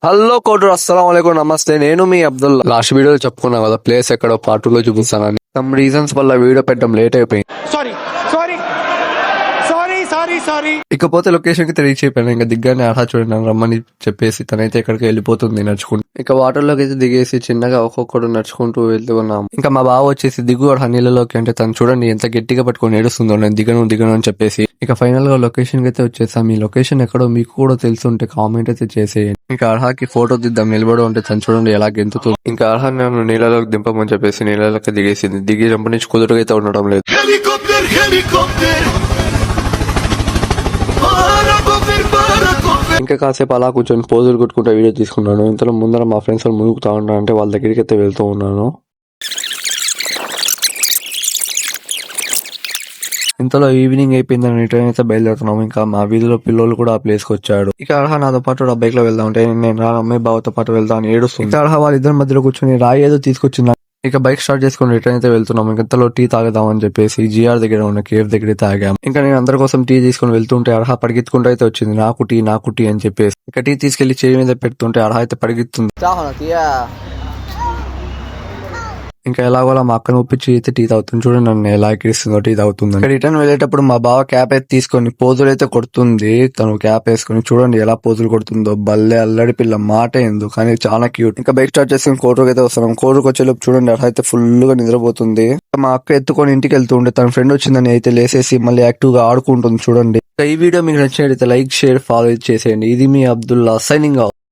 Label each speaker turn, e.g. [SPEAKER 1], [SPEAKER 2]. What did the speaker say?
[SPEAKER 1] Hello quarter, అస్సలం వాలేకుం, నమస్తే. నేను మీ అబ్దుల్లా. లాస్ట్ వీడియోలో చెప్పుకున్నా కదా, ప్లేస్ ఎక్కడో పార్ట్ 2 లో చూపిస్తానని. సమ్ రీజన్స్ వల్ల వీడియో పెట్టడం లేట్ అయిపోయింది.
[SPEAKER 2] Sorry sorry sorry sorry sorry
[SPEAKER 1] ఇకపోతే లొకేషన్ కి రీచ్ అయిపోయాను. ఇంకా దిగ్గానే ఆహా చూడండి నన్ను రమ్మని చెప్పేసి తనైతే ఎక్కడికి వెళ్ళిపోతుంది నడుచుకుంటూ. ఇక వాటర్ లోకి అయితే దిగేసి చిన్నగా ఒక్కొక్కడు నడుచుకుంటూ వెళ్తూ ఉన్నాం. ఇంకా మా బావ వచ్చేసి దిగు నీళ్ళలోకి అంటే తను చూడండి ఎంత గట్టిగా పట్టుకొని ఏడుస్తుందో, నేను దిగను అని చెప్పేసి. ఇక ఫైనల్ గా లొకేషన్ కి అయితే వచ్చేసాం. ఈ లొకేషన్ ఎక్కడో మీకు కూడా తెలుసుంటే కామెంట్ అయితే చేసేయండి. ఇంకా అర్హాకి ఫోటో దిద్దాం నిలబడి ఉంటే తను చూడండి ఎలా గెంతుతుంది. ఇంకా అర్హా నన్ను నీళ్ళలోకి దింపమని చెప్పేసి నీళ్ళలోకి దిగేసింది. దిగి జంప నుంచి కుదురుగా అయితే ఉండడం లేదు.
[SPEAKER 2] హెలికాప్టర్ హెలికాప్టర్
[SPEAKER 1] ఇంకా కాసేపు అలా కూర్చొని పోజులు కొట్టుకుంటూ వీడియో తీసుకున్నాను. ఇంతలో ముందర మా ఫ్రెండ్స్ వాళ్ళు మునుగుతా ఉన్నారంటే వాళ్ళ దగ్గరికి అయితే వెళ్తూ ఉన్నాను. ఇంతలో ఈవినింగ్ అయిపోయిందని ట్రైన్ అయితే బయలుదేరుతున్నాం. ఇంకా మా వీధిలో పిల్లలు కూడా ఆ ప్లేస్ కి వచ్చాడు. ఇక అర్హ నాతో పాటు బైక్ లో వెళ్దాం అంటే నేను రా అమ్మాయి బావతో పాటు వెళ్తా అని ఏడుస్తుంది. ఇక అర్హ వాళ్ళిద్దరి మధ్యలో కూర్చొని రాయి ఏదో తీసుకొచ్చింది. ఇక బైక్ స్టార్ట్ చేసుకుని రిటర్న్ అయితే వెళ్తున్నాం. ఇంతలో టీ తాగుదాం అని చెప్పేసి జిఆర్ దగ్గర ఉన్న కేఫ్ దగ్గర తాగాం. ఇంకా నేను అందరి కోసం టీ తీసుకుని వెళ్తుంటే అర్హ పరిగెత్తుకుంటూ అయితే వచ్చింది. నాకు టీ అని చెప్పేసి. ఇక టీ తీసుకెళ్లి చేయి మీద పెడుతుంటే అర్హ అయితే పరిగెత్తుంది. ఇంకా ఎలాగోలా మా అక్కను ఒప్పించి అయితే టీ తాగుతుంది. చూడండి నన్ను ఎలా ఎక్కిరిస్తుందో టీ తాగుతుంది. రిటర్న్ వెళ్ళేటప్పుడు మా బావ క్యాప్ అయితే తీసుకొని పోజులు అయితే కొడుతుంది. తను క్యాప్ వేసుకుని చూడండి ఎలా పోజులు కొడుతుందో. బల్లే అల్లడి పిల్ల, మాట ఎందుకు కానీ చాలా క్యూట్. ఇంకా బైక్ స్టార్ట్ చేసుకుని కోటూరుకి అయితే వస్తున్నాం. కోటూరుకి వచ్చేలోపు చూడండి అలా అయితే ఫుల్ గా నిద్రపోతుంది. మా అక్క ఎత్తుకొని ఇంటికి వెళ్తుంటే తన ఫ్రెండ్ వచ్చిందని అయితే లేసేసి మళ్ళీ యాక్టివ్ గా ఆడుకుంటుంది చూడండి. ఈ వీడియో మీకు నచ్చినట్లయితే లైక్, షేర్, ఫాలో చేసేయండి. ఇది మీ అబ్దుల్లా సైనింగ్ ఆఫ్.